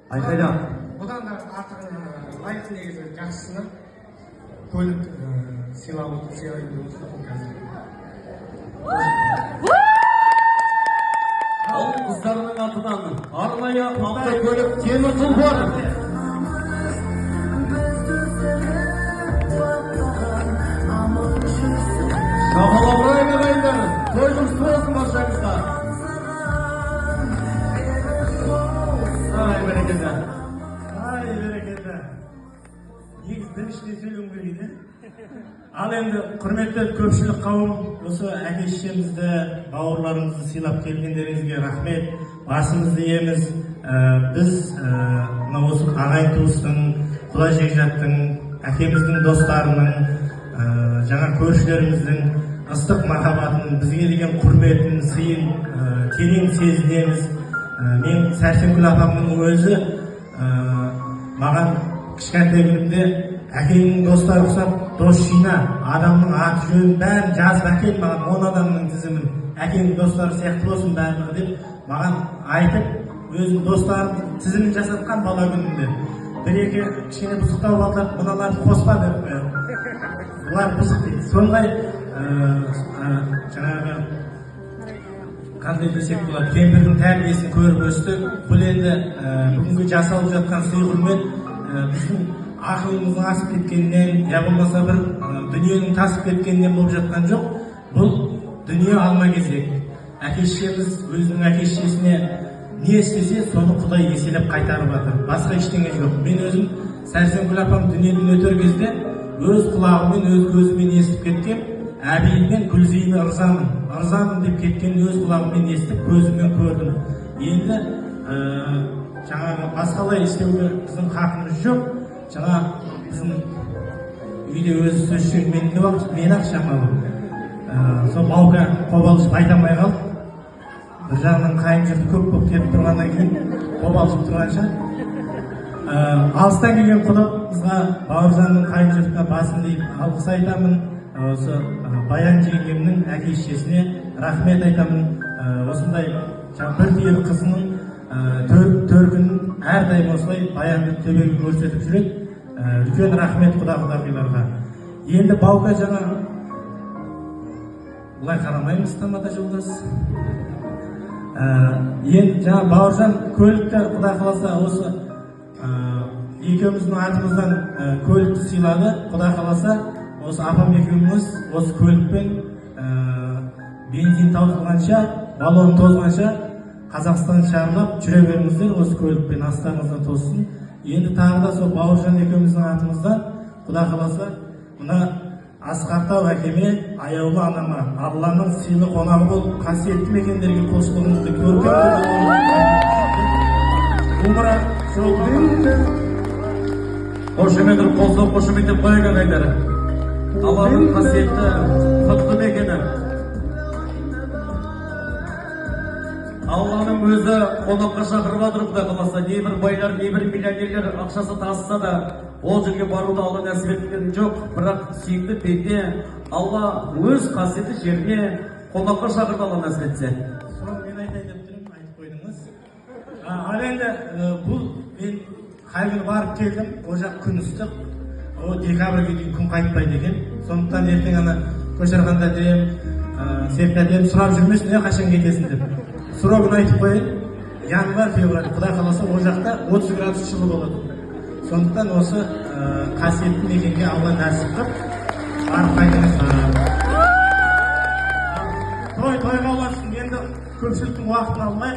Айқайда. Одан да артық лайық негізі жақсысына көлік сыйлайын деп отырмын қазір. Ал қыздарының атынан арнайы автокөлік темір тұлпар. Шапалабырай ағайындар, той жұмысы болсын баршаңызға. Ай берекеті. Ай берекеті. Негіз біріншіден сөйлеуім керек еді. Ал енді құрметті көпшілік қауым, осы әке-шешемізді, бауырларымызды сыйлап келгендеріңізге рахмет. Басымызды иеміз. Біз осы ағайын туыстың, құда жекжаттың, әкеміздің достарының, жаңа көршілеріміздің ыстық махаббатын, бізге деген құрметін, сыйын терең сезінеміз. Мен Сәрсенкүл апамның өзі маған кішкентай күнімде әкеңнің достары ұқсап дос жина, адамның аты жөнін бәрін жазып әкел маған 10 адамның тізімін, әкеңнің достары сияқты болсын бәрі деп маған айтып, өзінің достарының тізімін жасатқан бала күнімде. Бір-екі кішкене бұзықтау балдар, мыналарды қоспа деп қояды. Бұлар бұзық дейді. Сондай жаңағы қандай десек болады, кемпірдің тәрбиесін көріп өстік. Бұл енді бүгінгі жасалып жатқан сый құрмет біздің ақылымыздың асып кеткеннен, я болмаса бір дүниенің тасып кеткеннен болып жатқан жоқ. Бұл дүние алма-кезек. Әке-шешеміз өзінің әке-шешесіне не істесе, соны Құдай еселеп қайтарып жатыр. Басқа ештеңе жоқ. Мен өзім Сәрсенкүл апам дүниеден өтер кезде өз құлағыммен, өз көзіммен естіп кеткен, әбейіммен Гүлзейні ырзамын деп кеткен өз құлағыммен естіп, көзіммен көрдім. Енді жаңағы басқалай істеуге біздің хақымыз жоқ. Жаңа біздің үйде өзі сөз сөйлеген мен ақ шамалы. Сол Баука қобалжып айта алмай қалып, бір жағынан қайын жұрты көп болып кетіп тұрғаннан кейін қобалжып тұрғанша алыстан келген құдамызға, бауыржанның қайын жұртына басын дейіп алғыс айтамын. Осы Баян жеңгемнің әке-шешесіне рахмет айтамын. Осындай бір түйір қызының төркінін әрдайым осылай Баянды төбеге көрсетіп жүреді. Үлкен рахмет құда-құдағиларға. Енді Баука жаңа бұлай қарамаймыз тамада жолдас. Енді жаңа бауыржан көлікті құда қаласа осы екеуміздің атымыздан көлікті сыйлады. Құда қаласа осы апам екеуміз осы көлікпен бензин таусылғанша, баллон тозғанша Қазақстан шарлап жүре беріңіздер, осы көлікпен астарыңыздан тоссын. Енді тағы да сол бауыржан екеуміздің атымыздан құда қаласа мына Асқақтау әкеме, аяулы анама, Алланың сыйлы қонағы болып, қасиетті мекендерге қосылуыңызды көркем умра жолында Қошемет ұрып қолсау, қошемет деп қойық ағайындар. Алланың қасиетті құтты мекені. Алланың өзі қонаққа шақырып жатыр, құда қаласа, не бір байлар, не бір миллионерлер ақшасы тасыса да, ол жерге баруды Алла нәсіп еткен жоқ. Бірақ сүйікті пенде Алла өз қасиетті жеріне қонаққа шақырды, Алла нәсіп етсе. Соны мен айтайын деп тұрмын, айтып қойдыңыз. Ал енді бұл мен қай күні барып келдім, ол жақ күн ыстық. Декабрьге дейін күн қайтпайды екен. Сондықтан ертең ана Көшерханда дем, Септа дем сұрап жүрмесін, қашан кетесің деп. Сұрағын айтып қойын, январь, февраль, құда қаласа ол жақта 30 градус жылы болады. Сондықтан осы қасиетті мекенге Алла нәсіп қып, барып қайтыңыз. Тойға ұласын, енді көпшіліктің уақытын алмай